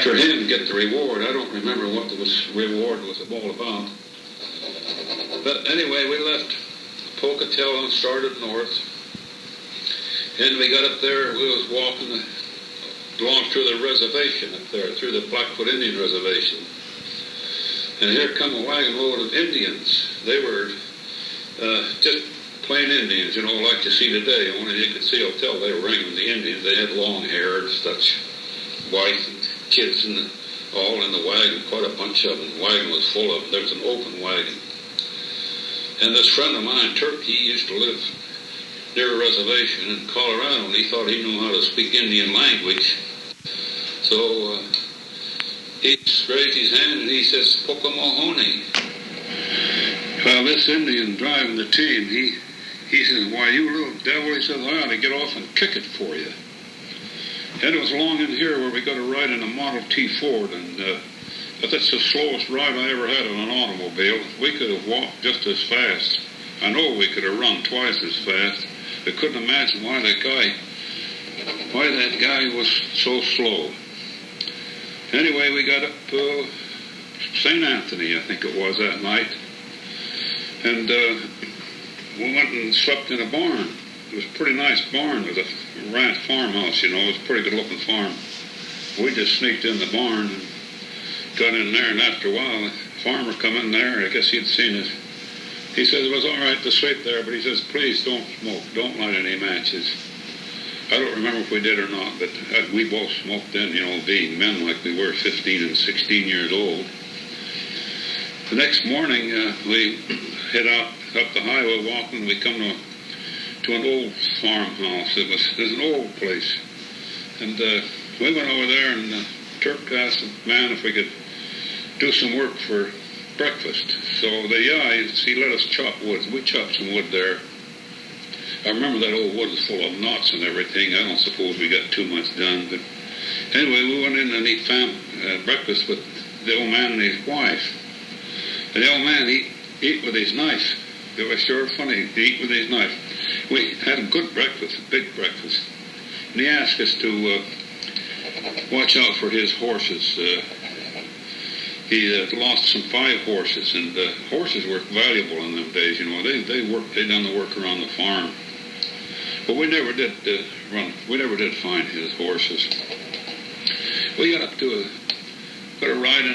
for him get the reward. I don't remember what the reward was all about. But anyway, we left Pocatello and started north. And we got up there, we was walking along through the reservation up there, through the Blackfoot Indian Reservation. And here come a wagon load of Indians. They were just plain Indians, you know, like you see today. Only you could see or tell they were ringing the Indians. They had long hair and such, wife and kids and all in the wagon, quite a bunch of them. The wagon was full of them. There was an open wagon. And this friend of mine, Turk, he used to live near a reservation in Colorado, and he thought he knew how to speak Indian language. So he raised his hand and he says, "Pocamohoni." Well, this Indian driving the team, he says, "Why, you little devil," he says, "I ought to get off and kick it for you." And it was along in here where we got a ride in a Model T Ford, and but that's the slowest ride I ever had in an automobile. We could have walked just as fast. I know we could have run twice as fast. I couldn't imagine why that guy was so slow. Anyway, we got up St. Anthony, I think it was, that night. And we went and slept in a barn. It was a pretty nice barn. It was a ranch farmhouse, you know. It was a pretty good-looking farm. We just sneaked in the barn and got in there, and after a while, the farmer come in there. I guess he'd seen us. He says it was all right to sleep there, but he says, "Please don't smoke. Don't light any matches." I don't remember if we did or not, but we both smoked then, you know, being men like we were, 15 and 16 years old. The next morning, we head out up the highway walking. We come to an old farmhouse. It was an old place. And we went over there, and Turk asked the man if we could do some work for breakfast. So he let us chop wood. We chopped some wood there. I remember that old wood was full of knots and everything. I don't suppose we got too much done. But anyway, we went in and eat breakfast with the old man and his wife. And the old man, he ate with his knife. It was sure funny to eat with his knife. We had a good breakfast, a big breakfast. And he asked us to watch out for his horses. He lost some 5 horses, and horses were valuable in them days. You know, they done the work around the farm. But we never did find his horses. We got up to a ride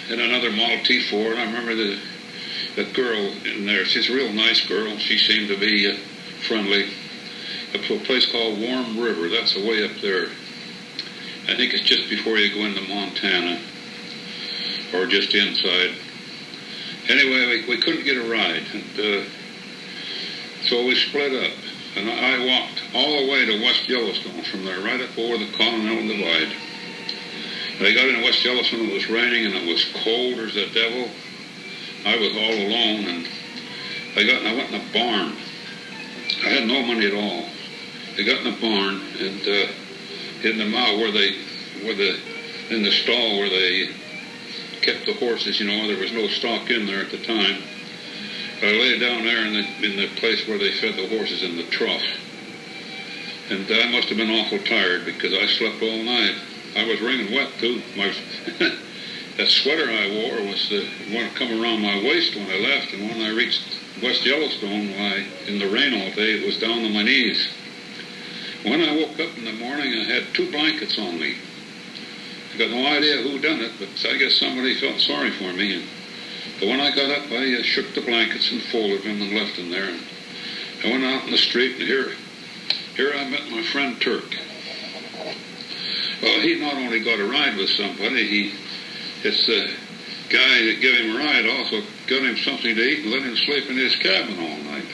in another Model T Ford. I remember the girl in there. She's a real nice girl. She seemed to be friendly. Up to a place called Warm River. That's way up there. I think it's just before you go into Montana, or just inside. Anyway, we couldn't get a ride, and so we split up. And I walked all the way to West Yellowstone from there, right up over the Continental Divide. And I got in West Yellowstone, it was raining, and it was cold as the devil. I was all alone, and I went in a barn. I had no money at all. I got in a barn, and in the mow in the stall where they kept the horses, you know, there was no stock in there at the time. I lay down there in the place where they fed the horses in the trough. And I must have been awful tired because I slept all night. I was wringing wet, too. That sweater I wore was the one that come around my waist when I left, and when I reached West Yellowstone, in the rain all day, it was down to my knees. When I woke up in the morning, I had 2 blankets on me. I got no idea who done it, but I guess somebody felt sorry for me. But when I got up, I shook the blankets and folded them and left them there. And I went out in the street, and here I met my friend Turk. Well, he not only got a ride with somebody, it's the guy that gave him a ride also got him something to eat and let him sleep in his cabin all night.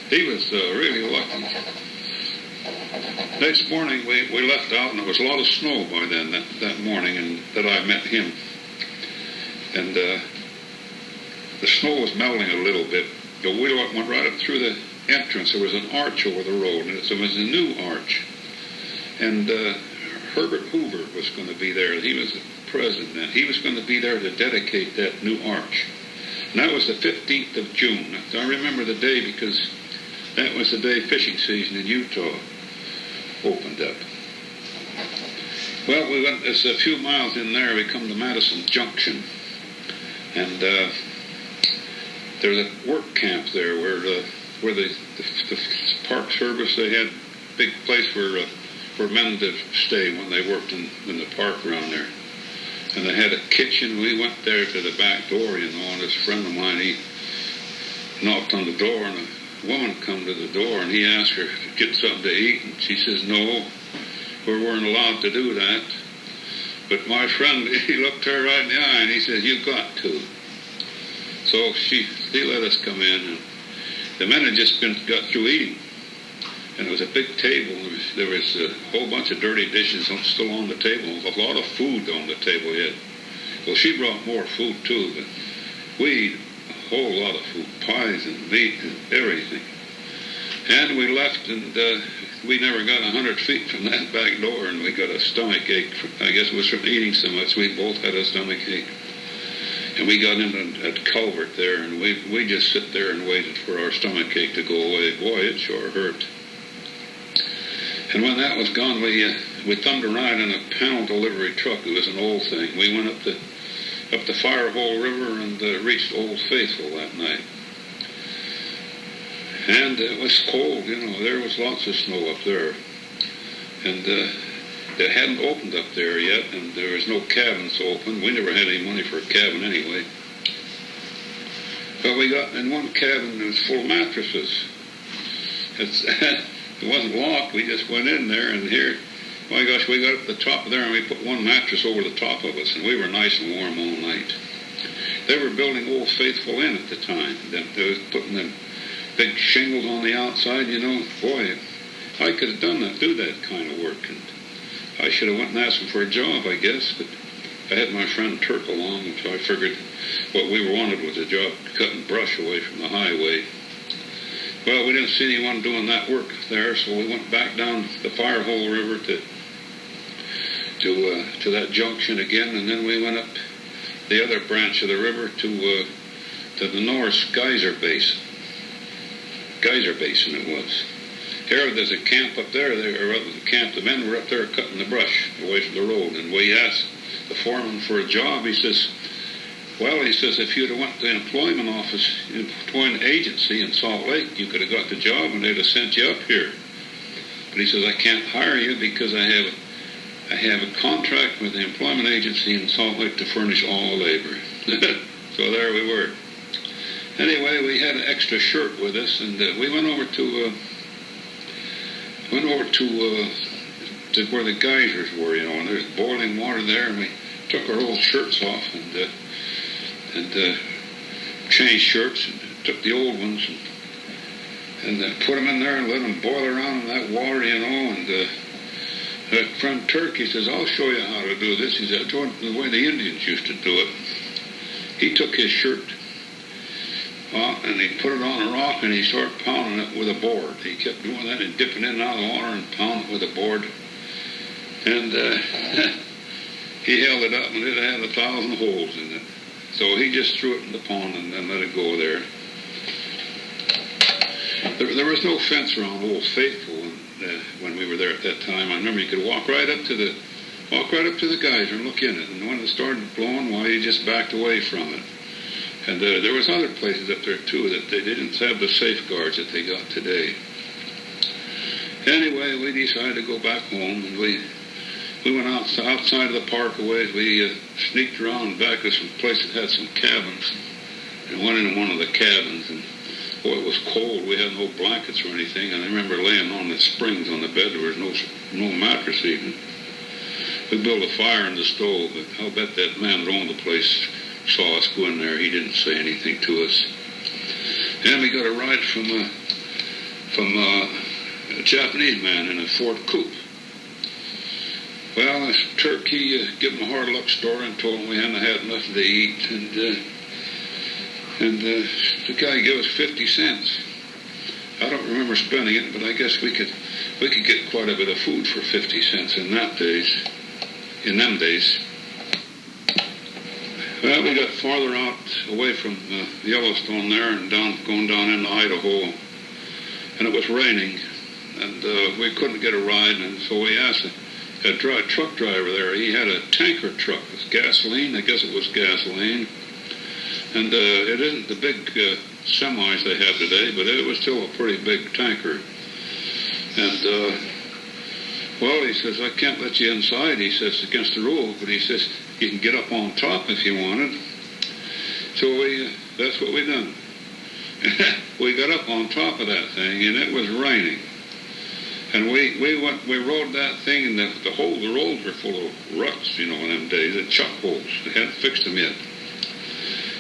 He was really lucky. Next morning, we left out, and there was a lot of snow by then, that morning, and that I met him. And the snow was melting a little bit, but we went right up through the entrance. There was an arch over the road, and it was a new arch. And Herbert Hoover was going to be there. He was the president then. He was going to be there to dedicate that new arch. And that was the 15th of June. I remember the day because that was the day fishing season in Utah opened up. Well, we went, it's a few miles in there, we come to Madison Junction. And there's a work camp there where the Park Service, they had a big place for men to stay when they worked in the park around there. And they had a kitchen. We went there to the back door, and this friend of mine, he knocked on the door, and a woman come to the door, and he asked her to get something to eat, and she says, no, we weren't allowed to do that. But my friend, he looked her right in the eye, and he says, you've got to. So he let us come in, and the men had just got through eating. And it was a big table. There was a whole bunch of dirty dishes still on the table. There was a lot of food on the table yet. Well, she brought more food too, but we ate a whole lot of food, pies and meat and everything. And we left, and we never got 100 feet from that back door, and we got a stomach ache. I guess it was from eating so much. We both had a stomach ache. And we got in at Culvert there, and we just sit there and waited for our stomach ache to go away. Boy, it sure hurt. And when that was gone, we thumbed a ride in a panel delivery truck. It was an old thing. We went up the Firehole River and reached Old Faithful that night. And it was cold, there was lots of snow up there. And it hadn't opened up there yet, and there was no cabins open. We never had any money for a cabin anyway. But we got in one cabin that was full of mattresses. It wasn't locked. We just went in there, and here, my gosh, we got up to the top of there, and we put one mattress over the top of us, and we were nice and warm all night. They were building Old Faithful Inn at the time. They was putting them big shingles on the outside, Boy, I could have do that kind of work, and I should have went and asked them for a job, I guess, but I had my friend Turk along, and so I figured what we wanted was a job cutting brush away from the highway. Well, we didn't see anyone doing that work there, so we went back down the Firehole River to that junction again, and then we went up the other branch of the river to the Norris Geyser Basin. Geyser Basin it was. Here, there's a camp up there. The men were up there cutting the brush away from the road, and we asked the foreman for a job. He says, if you'd have went to the employment agency in Salt Lake, you could have got the job, and they'd have sent you up here. But he says, I can't hire you because I have a contract with the employment agency in Salt Lake to furnish all the labor. So there we were. Anyway, we had an extra shirt with us, and we went over to where the geysers were, and there's boiling water there, and we took our old shirts off and changed shirts and took the old ones and put them in there and let them boil around in that water, and that friend Turk, he says, I'll show you how to do this. He said, the way the Indians used to do it. He took his shirt and he put it on a rock, and he started pounding it with a board. He kept doing that and dipping in and out of the water and pounding it with a board. And he held it up, and it had 1,000 holes in it. So he just threw it in the pond and then let it go there. There was no fence around Old Faithful when we were there at that time. I remember you could walk right up to the geyser and look in it. And when it started blowing, you just backed away from it. And there was other places up there, too, that they didn't have the safeguards that they got today. Anyway, we decided to go back home, and we went outside of the park a ways. We sneaked around back to some place that had some cabins, and went into one of the cabins, and boy, it was cold. We had no blankets or anything, and I remember laying on the springs on the bed. There was no mattress even. We built a fire in the stove, but I'll bet that man that owned the place saw us go in there. He didn't say anything to us. And we got a ride from a Japanese man in a Ford coupe. Well, this Turk, he gave him a hard luck story and told him we hadn't had nothing to eat, and the guy gave us 50 cents. I don't remember spending it, but I guess we could get quite a bit of food for 50 cents in them days. Well, we got farther out away from Yellowstone there and going down into Idaho, and it was raining, and we couldn't get a ride, and so we asked a truck driver there. He had a tanker truck with gasoline. I guess it was gasoline. And it isn't the big semis they have today, but it was still a pretty big tanker. And, well, he says, I can't let you inside. He says, against the rules. But he says, you can get up on top if you wanted. So that's what we done. We got up on top of that thing, and it was raining. And we rode that thing, and the roads were full of ruts, in them days, the chuck holes. They hadn't fixed them yet.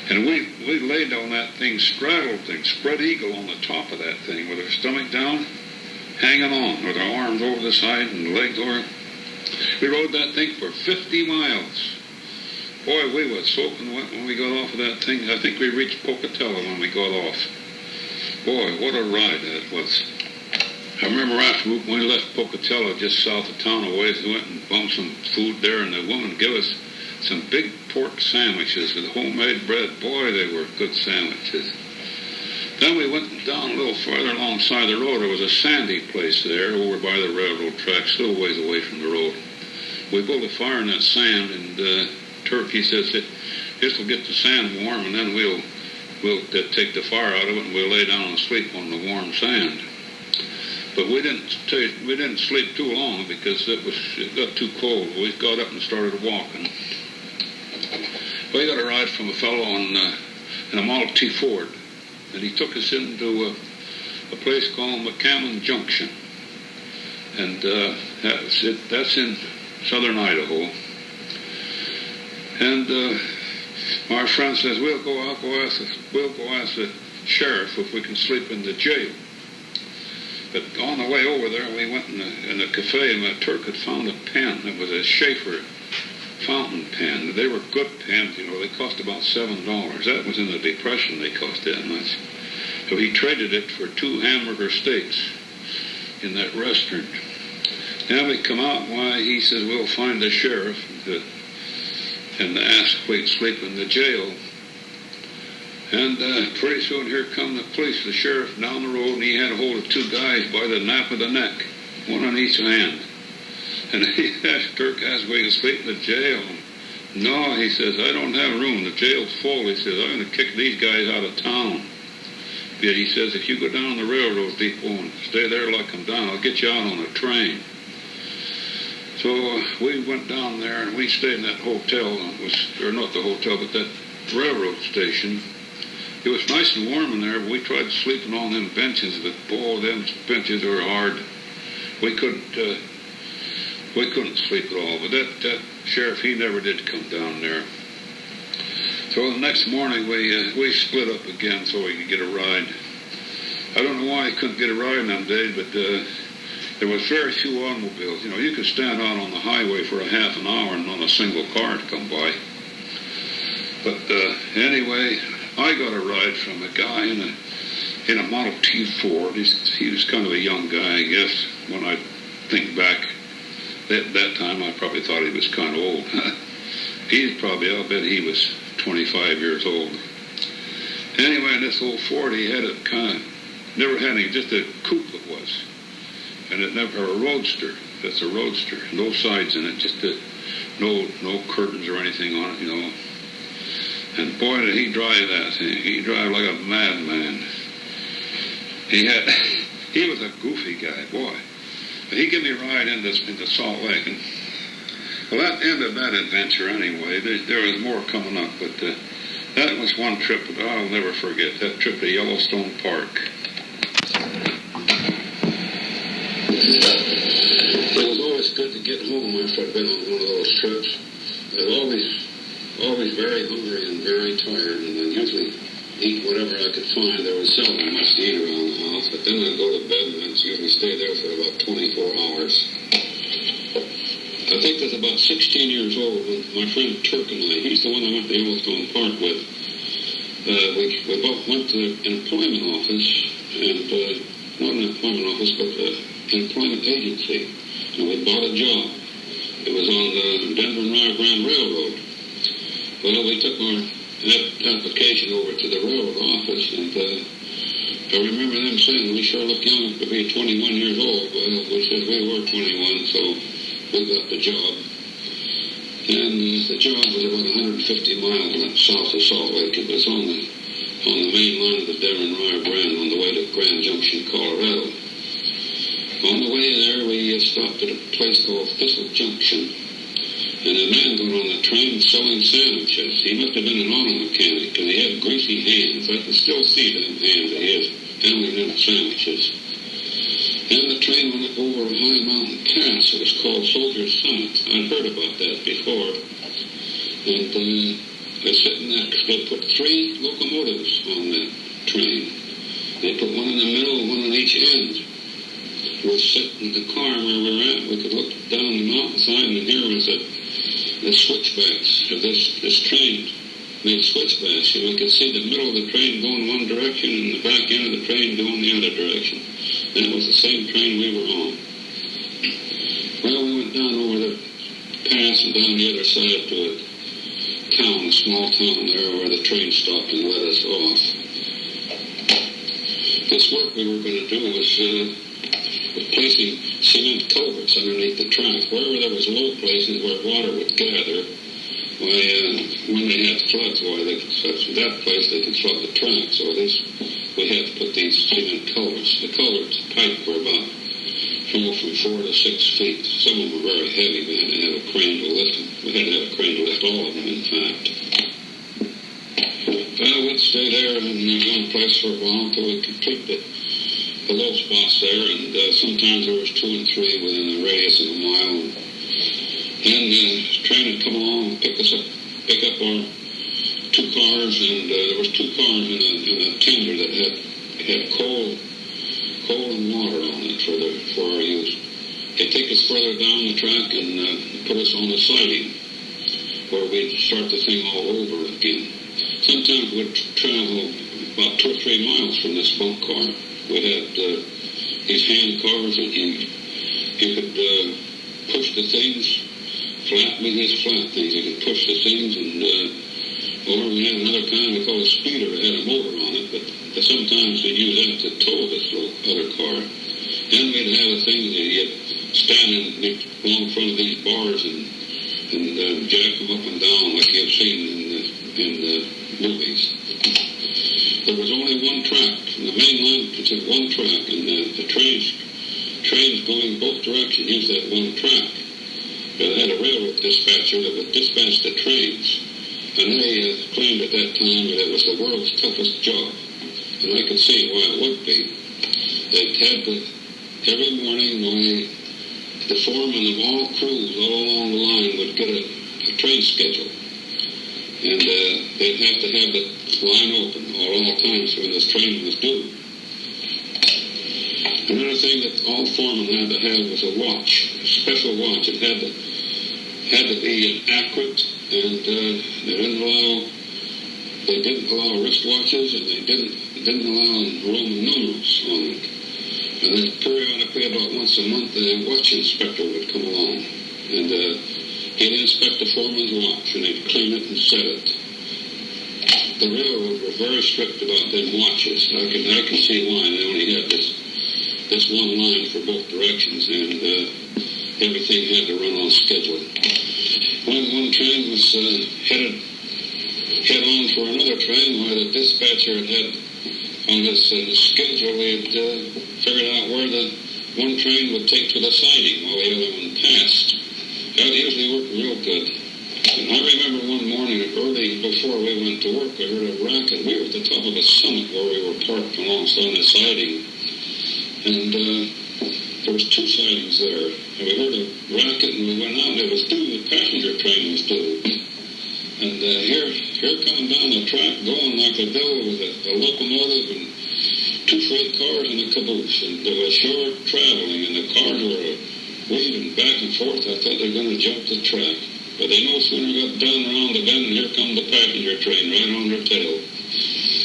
And we laid on that thing, straddled thing, spread eagle on the top of that thing with our stomach down, hanging on, with our arms over the side and the legs over. We rode that thing for 50 miles. Boy, we were soaking wet when we got off of that thing. I think we reached Pocatello when we got off. Boy, what a ride that was. I remember after we left Pocatello, just south of town a ways, we went and bumped some food there, and the woman gave us some big pork sandwiches with homemade bread. Boy, they were good sandwiches. Then we went down a little farther alongside the road. There was a sandy place there over by the railroad tracks, a little ways away from the road. We built a fire in that sand, and Turkey says that this will get the sand warm, and then we'll take the fire out of it, and we'll lay down and sleep on the warm sand. But we didn't sleep too long because it got too cold. We got up and started walking. We got a ride from a fellow in a Model T Ford, and he took us into a place called McCammon Junction, and that's in southern Idaho. And our friend says, I'll go ask the sheriff if we can sleep in the jail. But on the way over there, we went in a cafe, and the Turk had found a pen. It was a Schaefer fountain pen. They were good pens, they cost about $7. That was in the Depression, they cost that much. So he traded it for 2 hamburger steaks in that restaurant. Now we come out, he says, we'll find the sheriff and ask if we can sleep in the jail. And pretty soon here come the police, the sheriff down the road, and he had a hold of 2 guys by the nape of the neck, one on each hand. And Turk asked if we could sleep in the jail. No, he says, I don't have room. The jail's full. He says, I'm going to kick these guys out of town. But he says, if you go down the railroad depot and stay there like I'm down, I'll get you out on a train. So we went down there, and we stayed in that hotel. Or not the hotel, but that railroad station. It was nice and warm in there, but we tried sleeping on them benches, but boy, them benches were hard. We couldn't sleep at all. But that sheriff, he never did come down there. So the next morning, we split up again so we could get a ride. I don't know why he couldn't get a ride in them days, but there was very few automobiles. You could stand out on the highway for a half an hour and not a single car to come by. But anyway, I got a ride from a guy in a Model T Ford. He was kind of a young guy, I guess. When I think back, at that time, I probably thought he was kind of old. I'll bet he was 25 years old. Anyway, this old Ford, he had it never had any, just a coupe it was. And it never, a roadster. That's a roadster. No sides in it, just no curtains or anything on it, And boy, did he drive that thing. He drove like a madman. He was a goofy guy, boy. But he gave me a ride into Salt Lake. And, well, that ended that adventure anyway. There was more coming up, but that was one trip that I'll never forget. That trip to Yellowstone Park. It was always good to get home after I'd been on one of those trips. I was always very hungry and very tired, and I'd usually eat whatever I could find. There was seldom much to eat around the house, but then I'd go to bed and I'd usually stay there for about 24 hours. I think I was about 16 years old when my friend Turk and I, he's the one I went to Yellowstone Park with, we both went to an employment office, and not an employment office, but an employment agency, and we bought a job. It was on the Denver and Rio Grande Railroad. Well, we took our application over to the railroad office, and I remember them saying we sure look young to be 21 years old. Well, we said we were 21, so we got the job. And the job was about 150 miles south of Salt Lake. It was on the main line of the Denver-Rio Grande on the way to Grand Junction, Colorado. On the way there, we stopped at a place called Thistle Junction. And a man got on the train selling sandwiches. He must have been an auto mechanic, because he had greasy hands. I can still see them hands that he has handling them sandwiches. And the train went over a high mountain pass. It was called Soldier's Summit. I'd heard about that before. And they sit in that. They put 3 locomotives on that train. They put one in the middle and one on each end. We were sitting in the car where we were at. We could look down the mountainside, and here was the switchbacks of this train. Made switchbacks, and we could see the middle of the train going one direction and the back end of the train going the other direction. And it was the same train we were on. Well, we went down over the pass and down the other side to a town, a small town there where the train stopped and let us off. This work we were going to do was placing cement culverts underneath the track. Wherever there was low places where water would gather, when they had floods, that place they could flood the track. So we had to put these cement culverts. The culverts pipe were about from 4 to 6 feet. Some of them were very heavy. We had to have a crane to lift them. We had to have a crane to lift all of them, in fact. Well, we'd stay there in one place for a while until we complete the low spots there, and sometimes there was 2 and 3 within a radius of a mile. And the train would come along and pick up our 2 cars, and there was 2 cars in a tender that had coal and water on it for our use. They'd take us further down the track and put us on the siding, where we'd start the thing all over again. Sometimes we'd travel about 2 or 3 miles from this bunk car. We had these hand cars that you could push the things flat with these flat things. You could push the things, and or we had another kind we called a speeder. It had a motor on it, but sometimes we'd use that to tow this other car. Then we'd have a thing that you'd stand along front of these bars and jack them up and down like you've seen in the movies. There was only one track. The main line considered one track, and the trains going both directions used that one track. They had a railroad dispatcher that would dispatch the trains, and they claimed at that time that it was the world's toughest job, and I could see why it would be. They'd had every morning the foreman of all crews all along the line would get a train schedule, and they'd have to have the line open all times when this train was due. Another thing that all foremen had to have was a watch, a special watch. It had to be accurate, and they didn't allow wristwatches, and they didn't allow Roman numerals on it. And then periodically, about once a month, the watch inspector would come along, and he'd inspect the foreman's watch, and they'd clean it and set it. The railroad were very strict about them watches. I can see why. They only had this one line for both directions, and everything had to run on schedule. When one train was head on for another train, where the dispatcher had on his schedule, he had figured out where the one train would take to the siding while the other one passed. That usually worked real good. And I remember one morning early before we went to work, I heard a racket. We were at the top of a summit where we were parked alongside the siding. And there was 2 sidings there. And we heard a racket, and we went out, and it was due. The passenger train was due. And here coming down the track, going like the devil with a locomotive and 2 freight cars and a caboose. And there was short traveling, and the cars were waving back and forth. I thought they were going to jump the track. But they no sooner got down around the bend, and here come the passenger train right on their tail.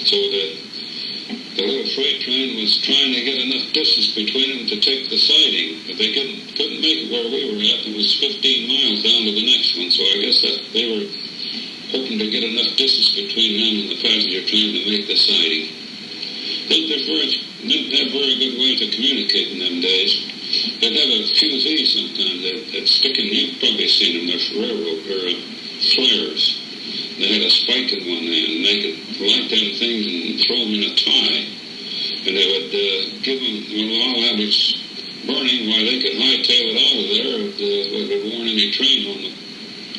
So the little freight train was trying to get enough distance between them to take the siding, but they couldn't make it where we were at. It was 15 miles down to the next one, so I guess that they were hoping to get enough distance between them and the passenger train to make the siding. They didn't have very good way to communicate in them days. they'd have a fusee sometimes that stick in, you've probably seen them, they're railroad, or flares. They had a spike in one end, and they could light them things and throw them in a tie. And they would give them, while that was burning, while they could hightail it out of there, it would warn any train on the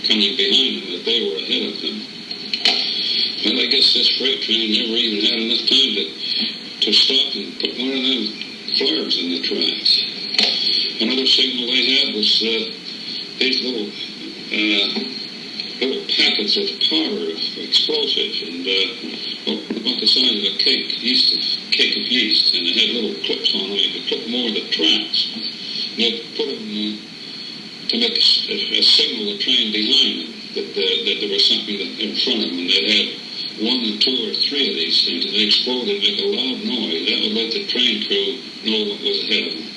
coming behind them that they were ahead of them. Well, I guess this freight train never even had enough time to stop and put one of them flares in the tracks. Another signal they had was these little packets of powder, of explosives, and about the size of a cake of yeast, and they had little clips on them. You could clip them over the tracks. And they'd put them to make a signal to train behind them that there was something in front of them, and they'd have 1 or 2 or 3 of these things, and they explode and make a loud noise. That would let the train crew know what was ahead of them.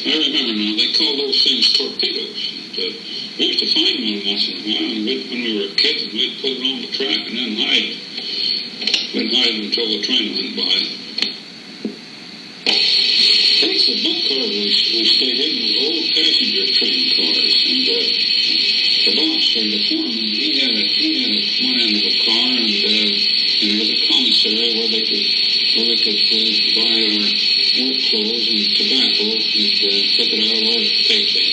I remember now, they called those things torpedoes. We used to find one once in a while, and when we were kids, and we'd put it on the track and then hide. We'd hide until the train went by. That's the bunk car we stayed in, was old passenger train cars, and the boss, or the foreman, he had one end of a car, and there was a commissary where we could buy our work clothes and tobacco and take it out of our paycheck.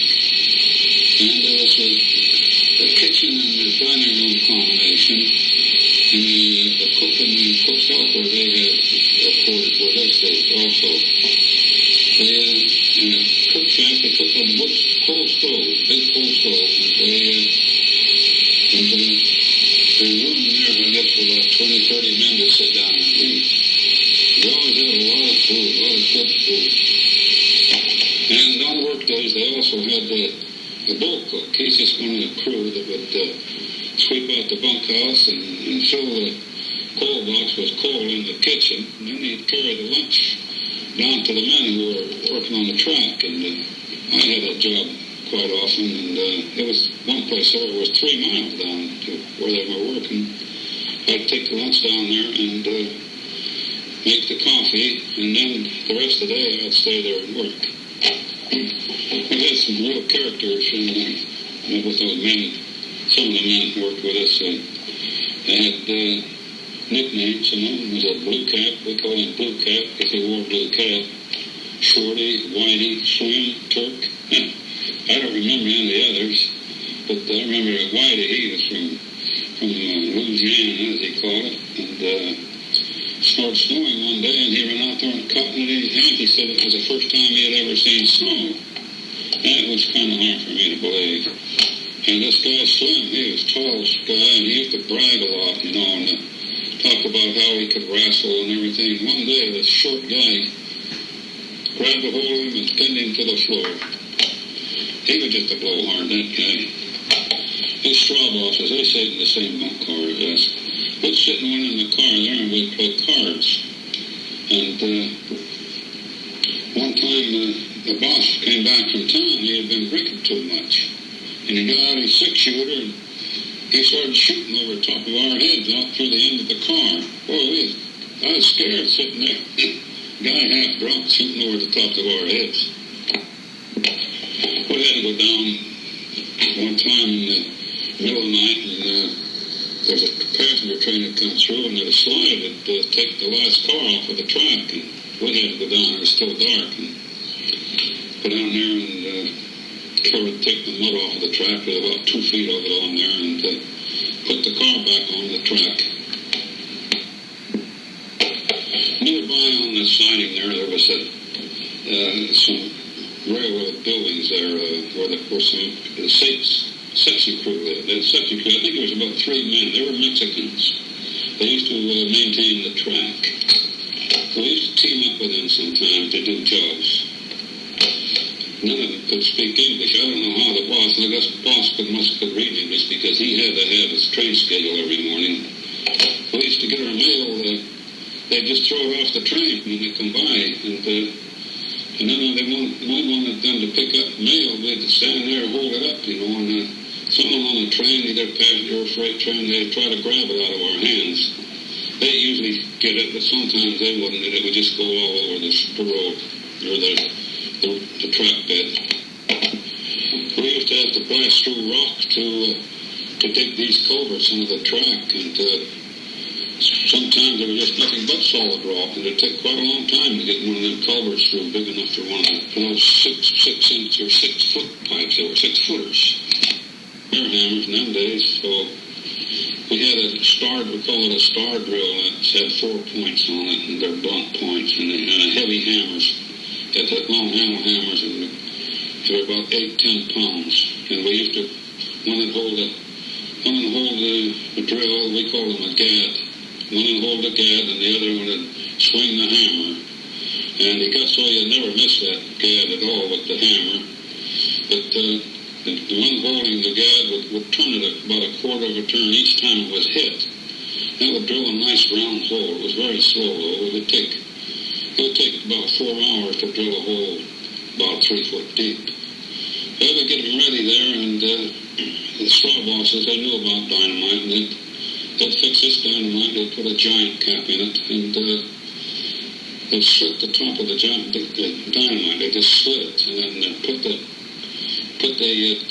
And there was a kitchen and the dining room combination, and the cook and the cook's helper, they had quarters where they stayed also. They in a cook shack, they took a wood coal stove, big coal stove, and the room there, I guess, for about 20, 30 men to sit down and eat. We always had a lot of food, a lot of good food. And on work days, they also had a bull cook. He's just one of the crew that would sweep out the bunkhouse and fill the coal box with coal in the kitchen. And then he'd carry the lunch down to the men who were working on the track. And I had that job quite often. And it was one place there, it was 3 miles down to where they were working. I'd take the lunch down there and make the coffee. And then the rest of the day, I'd stay there and work. We had some real characters with those men. Some of the men who worked with us. They had nicknames. Some of them was a blue cap. We called him Blue Cap because he wore a blue cap. Shorty, Whitey, Slim, Turk. I don't remember any of the others, but I remember that Whitey, he was from Louisiana, as he called it, and it started snowing one day, and he ran out there and caught it in his hand. He said it was the first time he had ever seen snow. That was kind of hard for me to believe. And this guy, Slim, he was the tallest guy, and he used to brag a lot, and talk about how he could wrestle and everything. One day, this short guy grabbed a hold of him and pinned him to the floor. He was just a blowhard, that guy. His straw bosses, they stayed in the same bunk car as us. We'd sit one in the car there and we'd play cards. And one time the boss came back from town. He had been drinking too much. And he got out his 6-shooter and he started shooting over the top of our heads out through the end of the car. Boy, I was scared sitting there. Guy half drunk shooting over the top of our heads. We had to go down one time in the middle of the night, and there was a passenger train that come through, and there was a slide that take the last car off of the track, and we had to go down. It was still dark, and go down there and take the mud off of the track. There was about 2 feet of it on there, and put the car back on the track. Nearby on the siding there was some railroad buildings there where there were some section crew lived. The section crew, I think it was about 3 men. They were Mexicans. They used to maintain the track. So we used to team up with them sometimes to do jobs. None of them could speak English. I don't know how the boss, I guess the boss must could read English because he had to have his train schedule every morning. We used to get our mail, they'd just throw it off the train when they come by, and then when we wanted them to pick up mail, we'd stand there and hold it up, and someone on the train, either passenger or freight train, they'd try to grab it out of our hands. They usually get it, but sometimes they wouldn't, and it would just go all over the road, or the the track bed. We used to have to blast through rock to dig these culverts into the track, and sometimes there was just nothing but solid rock, and it took quite a long time to get one of them culverts through big enough for one of those 6-inch or 6-foot pipes. They were 6-footers. Air hammers in them days, so we had we call it a star drill, and it had 4 points on it, and they're blunt points, and heavy hammers. It had long handle hammers, and they were about 8-10 pounds. And we used to, one would hold the drill, we call them a gad. One would hold the gad, and the other one would swing the hammer. And it got so you'd never miss that gad at all with the hammer. But the one holding the gad would turn it about a quarter of a turn each time it was hit. That would drill a nice round hole. It was very slow, though. It would take about 4 hours to drill a hole about 3 foot deep. Well, we'd get them ready there, and the straw bosses, they knew about dynamite, and they'd fix this dynamite, they'd put a giant cap in it, and they'd slit the top of the dynamite. They just slit it, and then they'd put the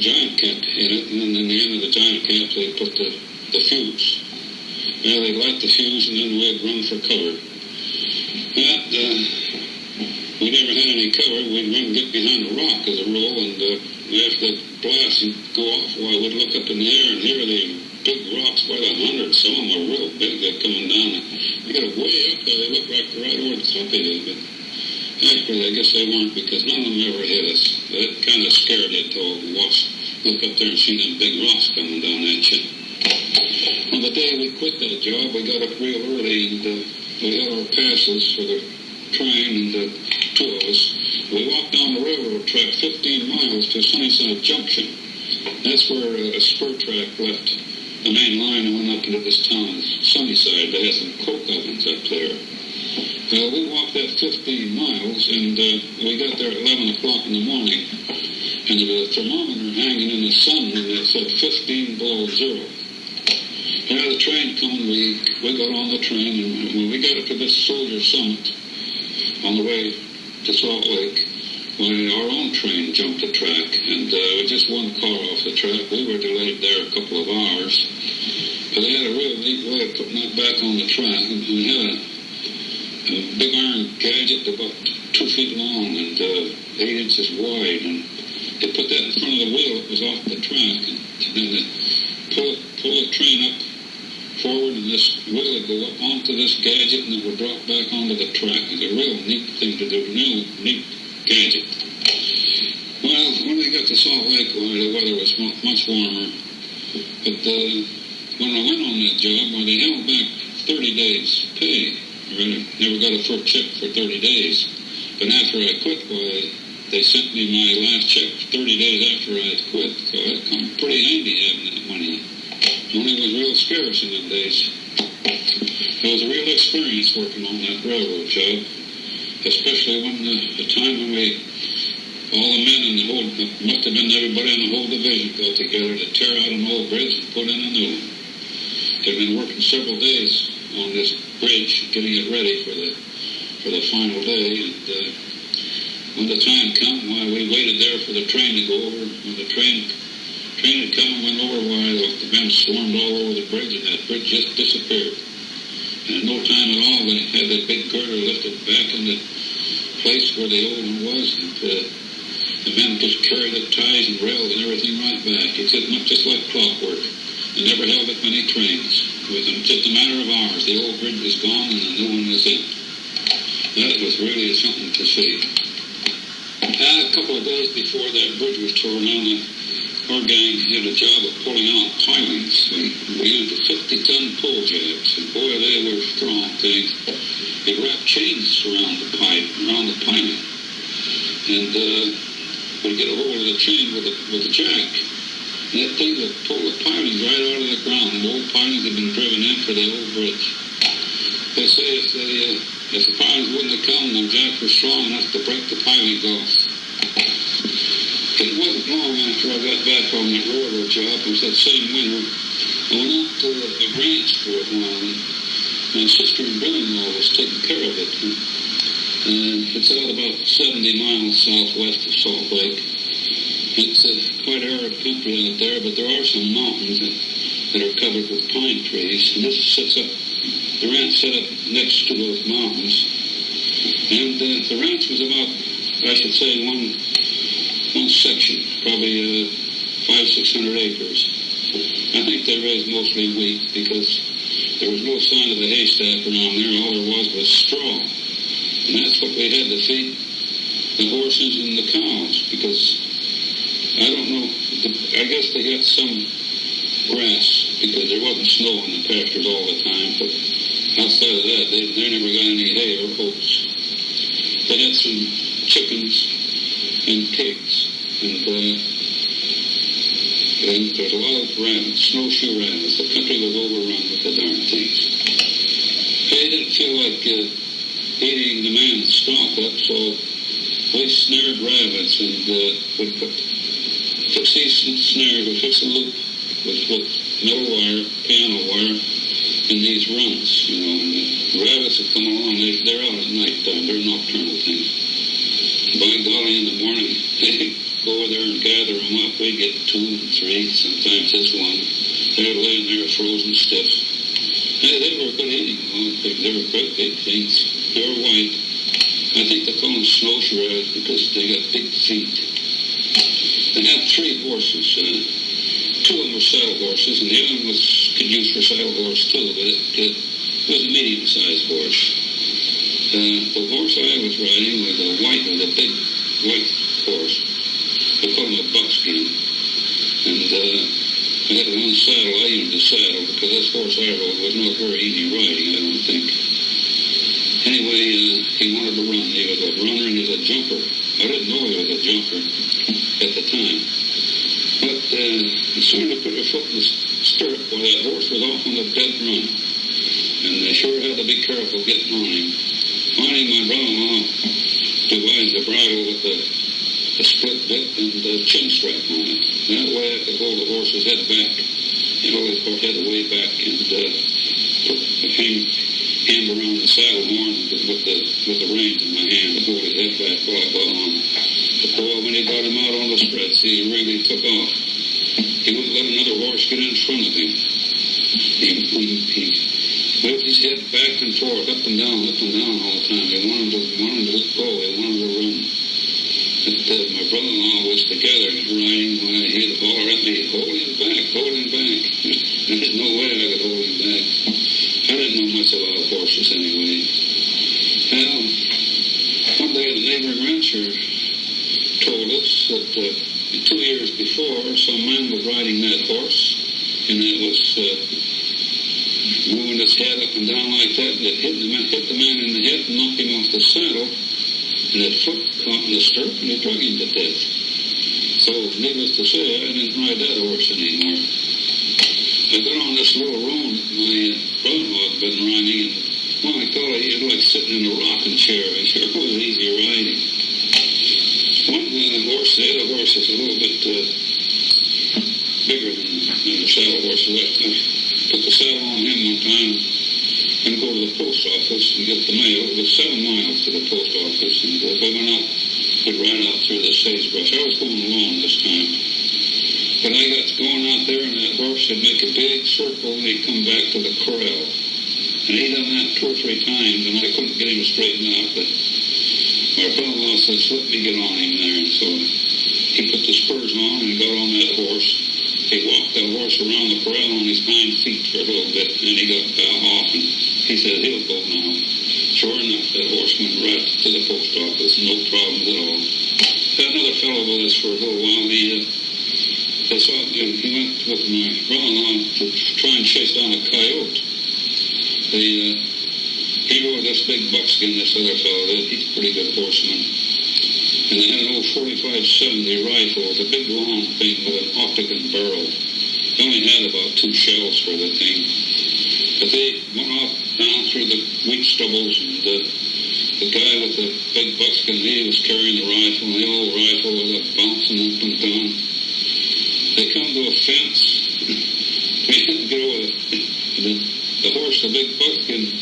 giant cap in it, and then in the end of the giant cap, they'd put the fuse. Well, they'd light the fuse, and then we'd run for cover. But we never had any cover. We'd run and get behind a rock as a rule, and after the blast would go off, well, we'd look up in the air, and here are the big rocks by the hundreds. Some of them were real big. They're coming down. They got way up there. They look like right over the top of you, but actually, I guess they weren't, because none of them ever hit us. It kind of scared you to look up there and see them big rocks coming down at you. On the day we quit that job, we got up real early, and we had our passes for the train, and the two of us. We walked down the railroad track 15 miles to Sunnyside Junction. That's where a spur track left the main line and went up into this town of Sunnyside. They had some coke ovens up there. We walked that 15 miles, and we got there at 11 o'clock in the morning, and there was a thermometer hanging in the sun, and it said 15 below zero. Yeah, the train coming, we got on the train, and when we got up to this Soldier Summit on the way to Salt Lake, when our own train jumped the track, and with just one car off the track, we were delayed there a couple of hours. But they had a real neat way of putting that back on the track, and we had a big iron gadget about 2 feet long and 8 inches wide, and they put that in front of the wheel that was off the track, and then they pull the train up forward, and this wheel would go up onto this gadget, and it would drop back onto the track. It's a real neat thing to do, real neat gadget. Well, when we got to Salt Lake, the weather was much warmer, but when I went on that job, they held back 30 days pay. I never got a first check for 30 days, but after I quit, they sent me my last check 30 days after I had quit, so it come pretty handy having that money. Money was real scarce in them days. It was a real experience working on that railroad job, especially when the time when all the men in the whole, must have been everybody in the whole division got together to tear out an old bridge and put in a new one. They'd been working several days on this bridge, getting it ready for the final day, and when the time came, we waited there for the train to go over. When the train had come and went over, the men swarmed all over the bridge, and that bridge just disappeared. And in no time at all, they had that big girder lifted back in the place where the old one was, and the men just carried the ties and rails and everything right back. It's just like clockwork. They never held up any trains. It was just a matter of hours. The old bridge was gone and the new one was in. That was really something to see. A couple of days before that bridge was torn down, our gang had a job of pulling out pilings. We used a 50-ton pull jacks, and boy, they were strong things. They wrapped chains around the piling, and we'd get a hold of the chain with a jack. And that thing would pull the pilings right out of the ground. The old pilings had been driven in for the old bridge. They say if the pilings wouldn't have come, the jack was strong enough to break the pilings off. It wasn't long after I got back on that railroad job. It was that same winter. I went out to a ranch for a while, and my sister and brother-in-law was taking care of it. And It's out about 70 miles southwest of Salt Lake. It's a quite arid country out there, but there are some mountains that are covered with pine trees. And the ranch set up next to those mountains. And the ranch was about, I should say, one section, probably 500-600 acres. I think they raised mostly wheat because there was no sign of the haystack around there. All there was straw. And that's what we had to feed the horses and the cows because, I don't know, I guess they got some grass because there wasn't snow in the pastures all the time. But outside of that, they never got any hay or oats. They had some chickens and pigs. And there's a lot of rabbits, snowshoe rabbits. The country was overrun with the darn things. They didn't feel like eating the man's stock up, so we snared rabbits and would fix these snares, would fix a loop with metal wire, piano wire, in these runs, and the rabbits would come along. They're out at night time. They're nocturnal things. By golly, in the morning, they'd go over there and gather them up. We'd get 2 and 3, sometimes just one. They're laying there frozen stiff. They were good eating. They were great big things. They were white. I think they call them snowshoe rabbits because they got big feet. They had 3 horses. 2 of them were saddle horses, and the other one could use for saddle horse too, but it was a medium-sized horse. The horse I was riding was a big white horse. They call him a buckskin. And I had one saddle. I used the saddle because this horse I rode was not very easy riding, I don't think. Anyway, he wanted to run. He was a runner and he was a jumper. I didn't know he was a jumper at the time. But as soon as I put a foot in the stirrup, that horse was off on a dead run. And they sure had to be careful getting on him. Finally, my brother-in-law devised a bridle with a split bit and a chin strap on it. That way I could hold the horse's head back, hold his head way back, and put the hand around the saddle horn with the reins in my hand to hold his head back while I got on. But boy, when he got him out on the spreads, he really took off. He wouldn't let another horse get in front of him. He moved his head back and forth, up and down all the time. He wanted to go. He wanted to run. But my brother-in-law was together riding while he'd holler at me, hold him back. There's no way I could hold him back. I didn't know much about horses anyway. Well, one day the neighboring rancher told us that 2 years before, some man was riding that horse, and it was moving its head up and down like that, and it hit the man in the head and knocked him off the saddle, and that foot caught in the stirrup, and it drug him to death. So, needless to say, I didn't ride that horse anymore. I got on this little roan that my brother-in-law had been riding, and my golly, he was like sitting in a rocking chair. It sure was easy riding. The other horse is a little bit bigger than the saddle horse. I put the saddle on him one time and go to the post office and get the mail. It was 7 miles to the post office, and we went out, we'd ride out through the sagebrush. I was going alone this time. But I got going out there, and that horse would make a big circle, and he'd come back to the corral. And he'd done that 2 or 3 times, and I couldn't get him straightened out, but my brother-in-law says, let me get on him there. And so he put the spurs on and got on that horse. He walked that horse around the corral on his hind feet for a little bit, and he got off, and he said, he'll go now. Sure enough, that horse went right to the post office, no problems at all. Had another fellow with us for a little while. He went with my brother-in-law to try and chase down a coyote. He rode this big buckskin, this other fellow did. He's a pretty good horseman. And they had an old 45-70 rifle, the big long thing with an octagon barrel. They only had about 2 shells for the thing. But they went off down through the wheat stubbles, and the guy with the big buckskin, he was carrying the rifle, and the old rifle was up bouncing up and down. They come to a fence. We had to get over the horse, the big buckskin,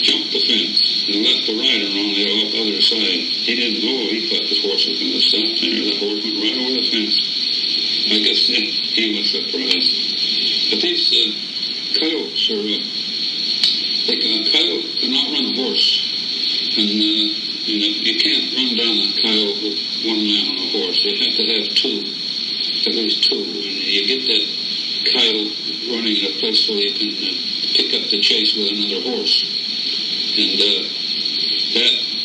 jumped the fence and let the rider on the other side. He didn't know. He thought the horse was going to stop there. The horse went right over the fence. I guess he was surprised. But these coyotes are, a coyote cannot run a horse. And you can't run down a coyote with one man on a horse. You have to have two, at least two. And you get that coyote running in a place where you can pick up the chase with another horse. And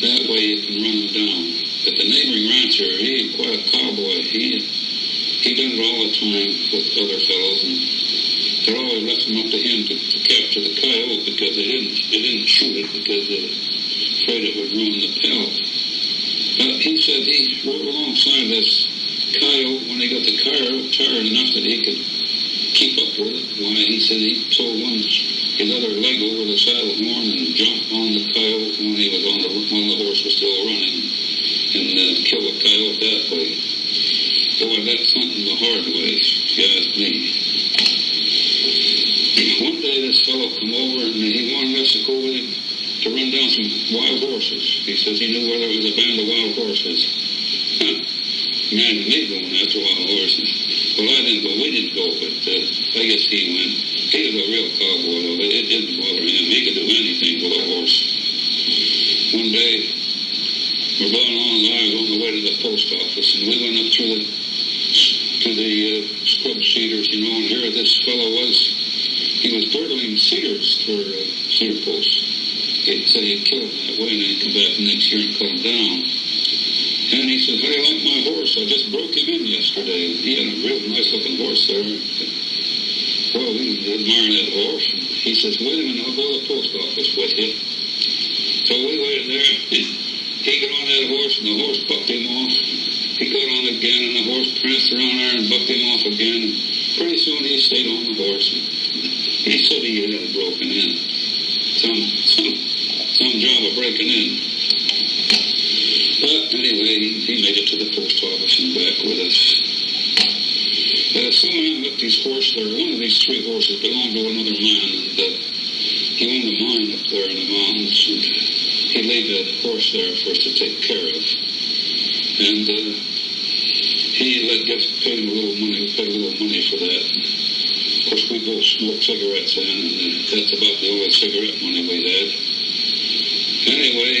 that way you can run them down. But the neighboring rancher, he quite a cowboy. He done it all the time with other fellows, and they're always left them up to him to capture the coyote because they didn't shoot it because they're afraid it would ruin the pelt. But he said he rode alongside this coyote when he got the coyote tired enough that he could keep up with it. Why, he said he pulled his other leg over the saddle horn and jumped on the coyote when he was when the horse was still running, and killed the coyote that way. Boy, that's something the hard way, if you ask me. One day this fellow come over and he wanted us to go with him to run down some wild horses. He says he knew where there was a band of wild horses. Imagine me going after wild horses. Well, we didn't go, but I guess he went. He was a real cowboy, though. It didn't bother him. He could do anything with a horse. One day, we're going on, and I was on the way to the post office, and we went up to the scrub cedars, and here this fellow was. He was girdling cedars for cedar posts. He said he'd kill them that way, and then he'd come back the next year and cut them down. And he said, "How do you like my horse? I just broke him in yesterday." He had a real nice-looking horse there. Well, we admired that horse. And he says, "Wait a minute, I'll go to the post office with you." So we waited there. He got on that horse, and the horse bucked him off. He got on again, and the horse pranced around there and bucked him off again. And pretty soon he stayed on the horse. He said he had broken in. Some job of breaking in. But anyway, he made it to the post office and back with us. Some man left his horse there. One of these three horses belonged to another man, and he owned a mine up there in the mountains, and he laid that horse there for us to take care of. And he paid him a little money. We paid a little money for that. Of course, we both smoked cigarettes then, and that's about the only cigarette money we had. Anyway,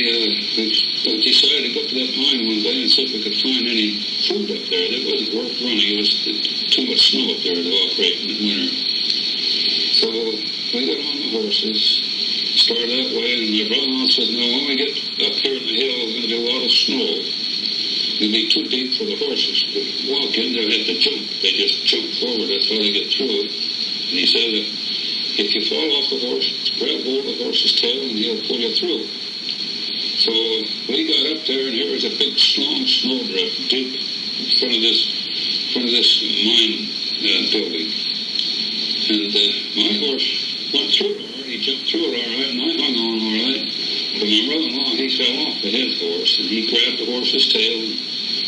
we decided to go to that mine one day and see if we could find any food up there. That wasn't worth running. It was too much snow up there to operate in the winter. So we got on the horses, started that way, and my brother-in-law says, "No, when we get up here in the hill, there's going to be a lot of snow. It'll be too deep for the horses to walk in. They'll have to jump. They just jump forward. That's how they get through it." And he said, "If you fall off the horse, grab hold of the horse's tail, and he'll pull you through." So we got up there, and there was a big, long snowdrift deep in front of this mine building. And my horse went through it all right. He jumped through it all right, and I hung on all right. But my brother-in-law, he fell off of his horse, and he grabbed the horse's tail, and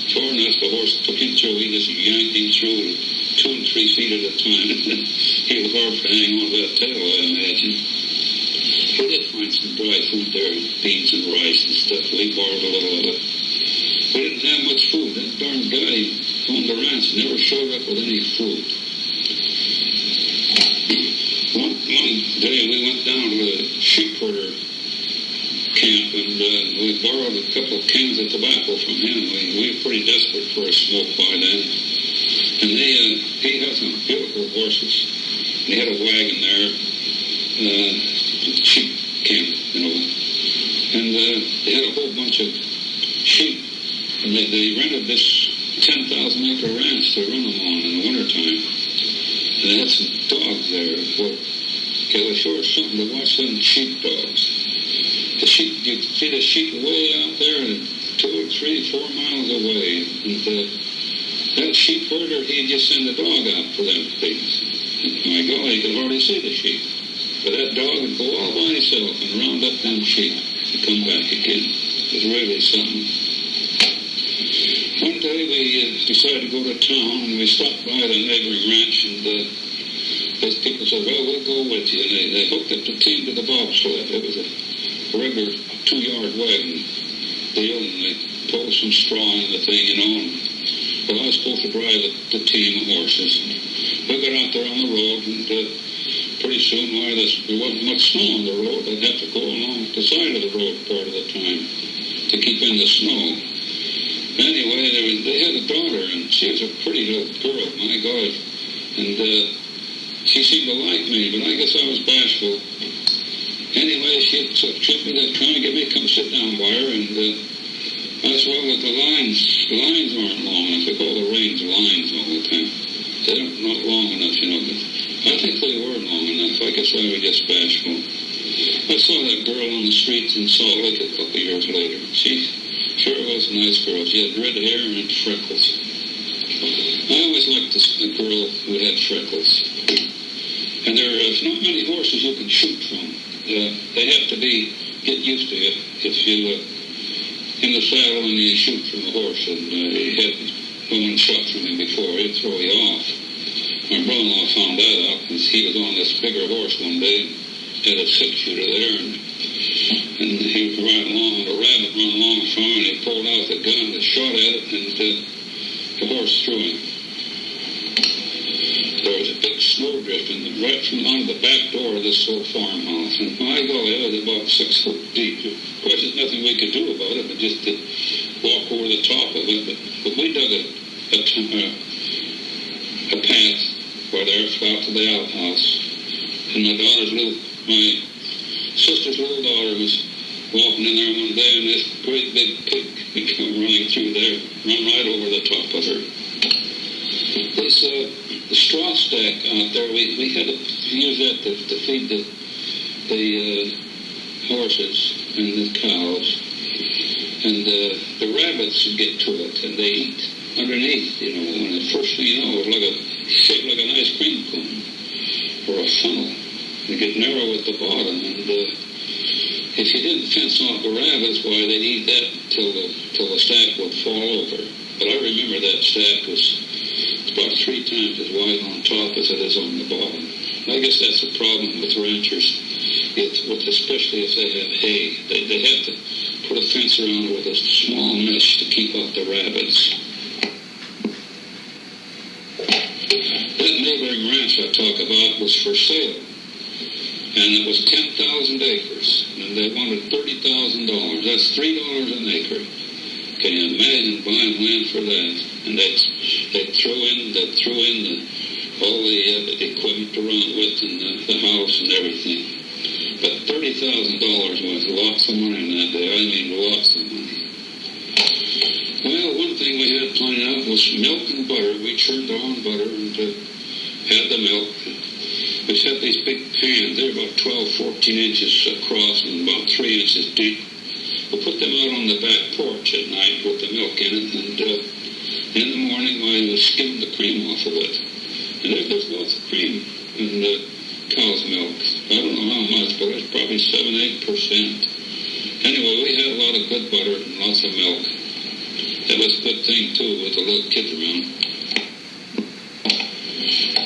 sure enough, the horse took him through. He just yanked him through 2 and 3 feet at a time. He was hard to hang on to that tail, I imagine. We did find some dry food there, beans and rice and stuff. We borrowed a little of it. We didn't have much food. That darn guy on the ranch never showed up with any food. One day we went down to the sheep herder camp, and we borrowed a couple of cans of tobacco from him. We were pretty desperate for a smoke by then. And he had some beautiful horses. And he had a wagon there. Sheep camp, and they had a whole bunch of sheep, and they rented this 10,000-acre ranch to run them on in the wintertime, and they had some dogs there. Well, it was sure something to watch them sheep dogs. The sheep, you could see the sheep way out there, and 2 or 3, 4 miles away, and that sheep herder, he'd just send a dog out for them things. And my God, you could hardly see the sheep. But that dog would go all by himself and round up them sheep and come back again. It was really something. One day we decided to go to town, and we stopped by the neighboring ranch, and those people said, "Well, we'll go with you." And they hooked up the team to the bobsled. It was a regular 2 2-yard wagon deal, and they pulled some straw in the thing, you know. And, well, I was supposed to drive the team of horses. We got out there on the road, and pretty soon, there wasn't much snow on the road. I'd have to go along the side of the road part of the time to keep in the snow. Anyway, they had a daughter, and she was a pretty little girl, my God. And she seemed to like me, but I guess I was bashful. Anyway, she took me to try and get me to come sit down by her, and I said, well, the lines aren't long enough. They call the reins lines all the time. They're not long enough, you know, but I think they were long enough. I guess I was just bashful. I saw that girl on the streets in Salt Lake a couple of years later. She sure was a nice girl. She had red hair and freckles. I always liked a girl who had freckles. And there's not many horses you can shoot from. They have to get used to it. If you in the saddle and you shoot from a horse, and you had no one shot from him before, it'd throw you off. My brother-in-law found that out because he was on this bigger horse one day, had a 6-shooter there, and he was riding along, and a rabbit ran along from him, and he pulled out the gun and shot at it, and the horse threw him. There was a big snowdrift right from under the back door of this old farmhouse, and my golly, it was about 6 foot deep. Of course, there's nothing we could do about it, but just to walk over the top of it. But we dug a path where there out to the outhouse, and my sister's little daughter was walking in there one day, and this great big pig came running through there, run right over the top of her. The straw stack out there, we had to use that to feed the horses and the cows. And the rabbits would get to it, and they eat underneath, you know. And the first thing you know, it was shaped like an ice cream cone or a funnel. They get narrow at the bottom, and if you didn't fence off the rabbits, why, they'd eat that till the stack would fall over. But I remember that stack was about 3 times as wide on top as it is on the bottom. I guess that's the problem with ranchers, especially if they have hay. They have to put a fence around it with a small mesh to keep out the rabbits. That neighboring ranch I talk about was for sale, and it was 10,000 acres, and they wanted $30,000. That's $3 an acre. Can you imagine buying land for that? And they'd throw in all the equipment to run it with, and the house and everything. But $30,000 was lots of money in that day. I mean, lots of money. Well, one thing we had planned out was milk and butter. We churned our own butter and had the milk. We set these big pans. They're about 12, 14 inches across and about 3 inches deep. We put them out on the back porch at night with the milk in it, and in the morning I was skimming the cream off of it. And there's lots of cream in the cow's milk. I don't know how much, but it's probably 7-8%. Anyway, we had a lot of good butter and lots of milk. That was a good thing, too, with the little kids around.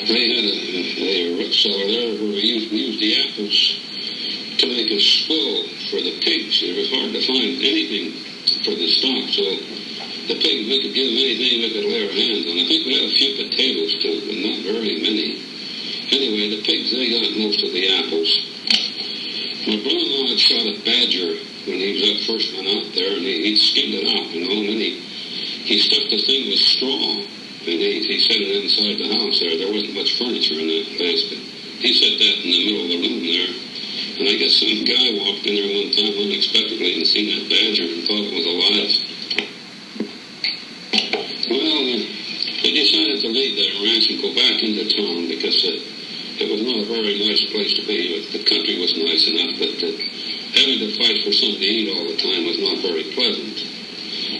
They had a root cellar there where we used the apples to make a swill for the pigs. It was hard to find anything for the stock, so the pigs, we could give them anything we could lay our hands on. I think we had a few potatoes too, but not very many. Anyway, the pigs, they got most of the apples. My brother-in-law had shot a badger when he was up first went out there, and he skinned it out, you know, and then he stuck the thing with straw, and he set it inside the house there. There wasn't much furniture in that place, but he set that in the middle of the room there. And I guess some guy walked in there one time unexpectedly and seen that badger and thought it was alive. Well, they decided to leave that ranch and go back into town because it was not a very nice place to be. The country was nice enough, but having to fight for something to eat all the time was not very pleasant.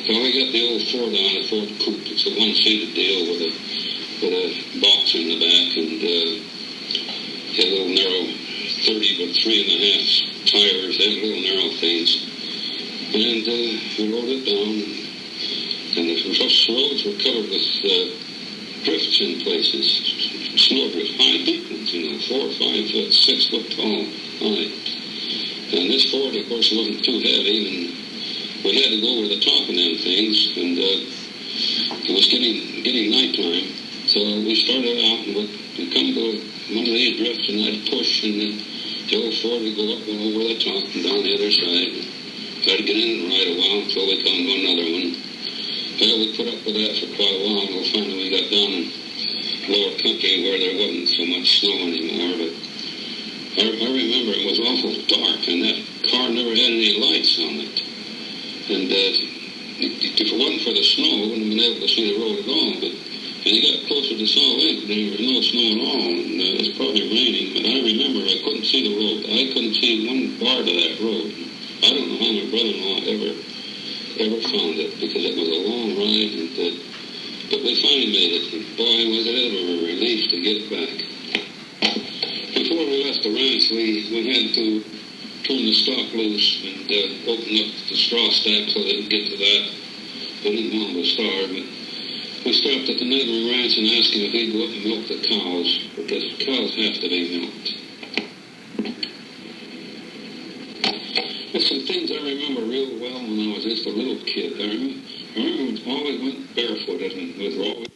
So we got the old Ford on, a Ford coupe. It's a one-seated deal with a box in the back, and had a little narrow 30 with 3.5 tires. They had little narrow things. And we loaded down, and the roads were covered with drifts in places. Snow drifts, high deep ones, 4 or 5 foot, 6 foot tall, high. And this Ford, of course, wasn't too heavy, and we had to go over the top of them things, and it was getting nighttime. So we started out, and we'd come to one of these drifts, and I'd push, and the old Ford would go up and over the top and down the other side. I'd get in and ride a while until we come to another one. Well, we put up with that for quite a while, and finally we got down in lower country where there wasn't so much snow anymore. But I remember it was awful dark, and that car never had any lights on it. And if it wasn't for the snow, I wouldn't have been able to see the road at all. But when you got closer to Salt Lake, there was no snow at all, and it was probably raining. But I remember I couldn't see the road. I couldn't see one bar to that road. I don't know how my brother-in-law ever found it, because it was a long ride. But we finally made it. And boy, was it ever a relief to get back. Before we left the ranch, we had to turn the stock loose and open up the straw stack so they could get to that. We didn't want them to starve, but we stopped at the neighboring ranch and asked him if he'd go up and milk the cows, because cows have to be milked. There's some things I remember real well when I was just a little kid. I remember we always went barefooted, and we were always